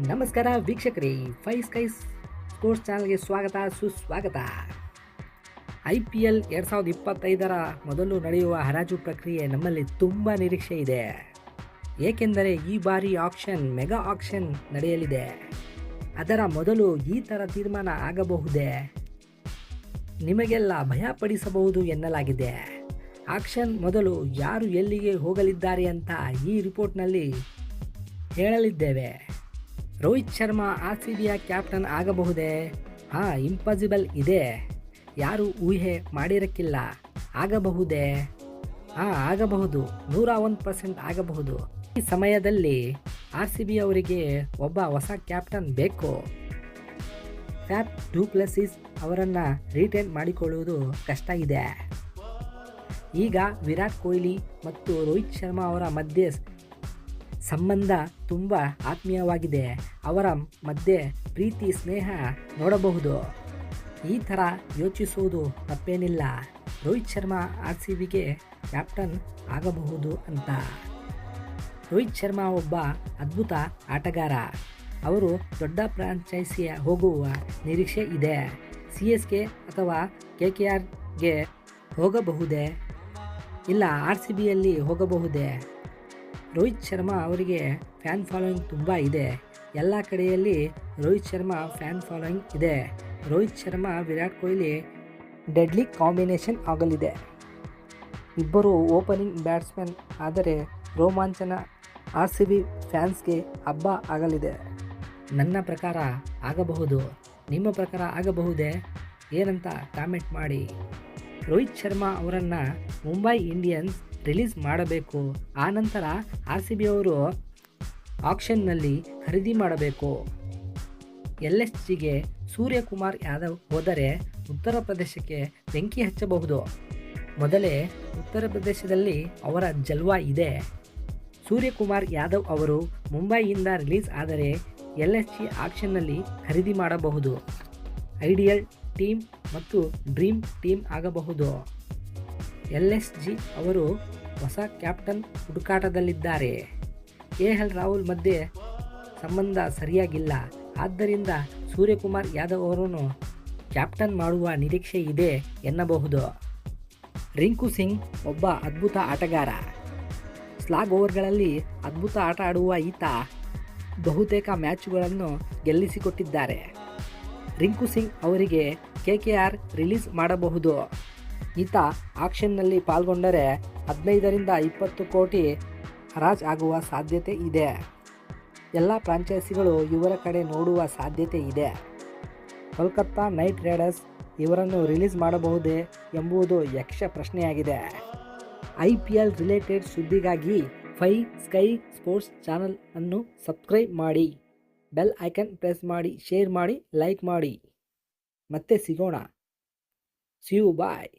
ನಮಸ್ಕಾರ ವೀಕ್ಷಕರೇ, five skies sports ಚಾನಲ್ಗೆ ಸ್ವಾಗತ ಸುಸ್ವಾಗತ. IPL 2025ರ ಮೊದಲು ನಡೆಯುವ ಹರಾಜು ಪ್ರಕ್ರಿಯೆ ನಮ್ಮಲ್ಲಿ ತುಂಬ ನಿರೀಕ್ಷೆ ಇದೆ. ಏಕೆಂದರೆ ಈ ಬಾರಿ ಮೆಗಾ ಆಕ್ಷನ್ ನಡೆಯಲಿದೆ. ಅದರ ಮೊದಲು ಈ ಥರ ತೀರ್ಮಾನ ಆಗಬಹುದೇ? ನಿಮಗೆಲ್ಲ ಭಯಪಡಿಸಬಹುದು ಎನ್ನಲಾಗಿದೆ. ಆಕ್ಷನ್ ಮೊದಲು ಯಾರು ಎಲ್ಲಿಗೆ ಹೋಗಲಿದ್ದಾರೆ ಅಂತ ಈ ರಿಪೋರ್ಟ್ನಲ್ಲಿ ಹೇಳಲಿದ್ದೇವೆ. ರೋಹಿತ್ ಶರ್ಮಾ RCBಯ ಕ್ಯಾಪ್ಟನ್ ಆಗಬಹುದೇ? ಇಂಪಾಸಿಬಲ್ ಇದೆ. ಯಾರು ಊಹೆ ಮಾಡಿರಕ್ಕಿಲ್ಲ. ಆಗಬಹುದೇ? ಆಗಬಹುದು. 101% ಆಗಬಹುದು. ಈ ಸಮಯದಲ್ಲಿ RCB ಅವರಿಗೆ ಒಬ್ಬ ಹೊಸ ಕ್ಯಾಪ್ಟನ್ ಬೇಕು. ಫ್ಯಾಫ್ ಡು ಪ್ಲೆಸಿಸ್ ಅವರನ್ನು ರಿಟೈನ್ ಮಾಡಿಕೊಳ್ಳುವುದು ಕಷ್ಟ ಇದೆ. ಈಗ ವಿರಾಟ್ ಕೊಹ್ಲಿ ಮತ್ತು ರೋಹಿತ್ ಶರ್ಮಾ ಅವರ ಮಧ್ಯೆ ಸಂಬಂಧ ತುಂಬ ಆತ್ಮೀಯವಾಗಿದೆ. ಅವರ ಮಧ್ಯೆ ಪ್ರೀತಿ ಸ್ನೇಹ ನೋಡಬಹುದು. ಈ ಥರ ಯೋಚಿಸುವುದು ತಪ್ಪೇನಿಲ್ಲ. ರೋಹಿತ್ ಶರ್ಮಾ RCBಗೆ ಕ್ಯಾಪ್ಟನ್ ಆಗಬಹುದು ಅಂತ. ರೋಹಿತ್ ಶರ್ಮಾ ಒಬ್ಬ ಅದ್ಭುತ ಆಟಗಾರ. ಅವರು ದೊಡ್ಡ ಫ್ರಾಂಚೈಸಿಯ ಹೋಗುವ ನಿರೀಕ್ಷೆ ಇದೆ. CSK ಅಥವಾ KKRಗೆ ಹೋಗಬಹುದೇ? ಇಲ್ಲ RCBಯಲ್ಲಿ ಹೋಗಬಹುದೇ? ರೋಹಿತ್ ಶರ್ಮಾ ಅವರಿಗೆ ಫ್ಯಾನ್ ಫಾಲೋಯಿಂಗ್ ತುಂಬ ಇದೆ. ಎಲ್ಲ ಕಡೆಯಲ್ಲಿ ರೋಹಿತ್ ಶರ್ಮಾ ಫ್ಯಾನ್ ಫಾಲೋಯಿಂಗ್ ಇದೆ. ರೋಹಿತ್ ಶರ್ಮಾ ವಿರಾಟ್ ಕೊಹ್ಲಿ ಡೆಡ್ಲಿ ಕಾಂಬಿನೇಷನ್ ಆಗಲಿದೆ. ಇಬ್ಬರು ಓಪನಿಂಗ್ ಬ್ಯಾಟ್ಸ್ಮನ್ ಆದರೆ ರೋಮಾಂಚನ RCB ಫ್ಯಾನ್ಸ್ಗೆ ಹಬ್ಬ ಆಗಲಿದೆ. ನನ್ನ ಪ್ರಕಾರ ಆಗಬಹುದು. ನಿಮ್ಮ ಪ್ರಕಾರ ಆಗಬಹುದೇ? ಏನಂತ ಕಾಮೆಂಟ್ ಮಾಡಿ. ರೋಹಿತ್ ಶರ್ಮಾ ಅವರನ್ನು ಮುಂಬೈ ಇಂಡಿಯನ್ಸ್ ರಿಲೀಸ್ ಮಾಡಬೇಕು. ಆನಂತರ RCB ಅವರು ಆಕ್ಷನ್ನಲ್ಲಿ ಖರೀದಿ ಮಾಡಬೇಕು. LSGಗೆ ಸೂರ್ಯಕುಮಾರ್ ಯಾದವ್ ಹೋದರೆ ಉತ್ತರ ಪ್ರದೇಶಕ್ಕೆ ಬೆಂಕಿ ಹಚ್ಚಬಹುದು. ಮೊದಲೇ ಉತ್ತರ ಪ್ರದೇಶದಲ್ಲಿ ಅವರ ಜಲ್ವಾ ಇದೆ. ಸೂರ್ಯಕುಮಾರ್ ಯಾದವ್ ಅವರು ಮುಂಬೈಯಿಂದ ರಿಲೀಸ್ ಆದರೆ LSG ಆಕ್ಷನ್ನಲ್ಲಿ ಖರೀದಿ ಮಾಡಬಹುದು. ಐಡಿಯಲ್ ಟೀಮ್ ಮತ್ತು ಡ್ರೀಮ್ ಟೀಮ್ ಆಗಬಹುದು. LSG ಅವರು ಹೊಸ ಕ್ಯಾಪ್ಟನ್ ಹುಡುಕಾಟದಲ್ಲಿದ್ದಾರೆ. KL ರಾಹುಲ್ ಮಧ್ಯೆ ಸಂಬಂಧ ಸರಿಯಾಗಿಲ್ಲ. ಆದ್ದರಿಂದ ಸೂರ್ಯಕುಮಾರ್ ಯಾದವ್ ಅವರನ್ನು ಕ್ಯಾಪ್ಟನ್ ಮಾಡುವ ನಿರೀಕ್ಷೆ ಇದೆ ಎನ್ನಬಹುದು. ರಿಂಕು ಸಿಂಗ್ ಒಬ್ಬ ಅದ್ಭುತ ಆಟಗಾರ. ಸ್ಲಾಗ್ ಓವರ್ಗಳಲ್ಲಿ ಅದ್ಭುತ ಆಟ ಆಡುವ ಈತ ಬಹುತೇಕ ಮ್ಯಾಚ್ಗಳನ್ನು ಗೆಲ್ಲಿಸಿಕೊಟ್ಟಿದ್ದಾರೆ. ರಿಂಕು ಸಿಂಗ್ ಅವರಿಗೆ KKR ರಿಲೀಸ್ ಮಾಡಬಹುದು. ಈತ ಆಕ್ಷನ್ನಲ್ಲಿ ಪಾಲ್ಗೊಂಡರೆ 15ರಿಂದ 20 ಕೋಟಿ ಹರಾಜು ಆಗುವ ಸಾಧ್ಯತೆ ಇದೆ. ಎಲ್ಲ ಫ್ರಾಂಚೈಸಿಗಳು ಇವರ ಕಡೆ ನೋಡುವ ಸಾಧ್ಯತೆ ಇದೆ. ಕೋಲ್ಕತ್ತಾ ನೈಟ್ ರೈಡರ್ಸ್ ಇವರನ್ನು ರಿಲೀಸ್ ಮಾಡಬಹುದೇ ಎಂಬುದು ಯಕ್ಷ ಪ್ರಶ್ನೆಯಾಗಿದೆ. IPL ರಿಲೇಟೆಡ್ ಸುದ್ದಿಗಾಗಿ ಫೈ ಸ್ಕೈ ಸ್ಪೋರ್ಟ್ಸ್ ಚಾನಲ್ ಅನ್ನು ಸಬ್ಸ್ಕ್ರೈಬ್ ಮಾಡಿ, ಬೆಲ್ ಐಕನ್ ಪ್ರೆಸ್ ಮಾಡಿ, ಶೇರ್ ಮಾಡಿ, ಲೈಕ್ ಮಾಡಿ. ಮತ್ತೆ ಸಿಗೋಣ. See you bye.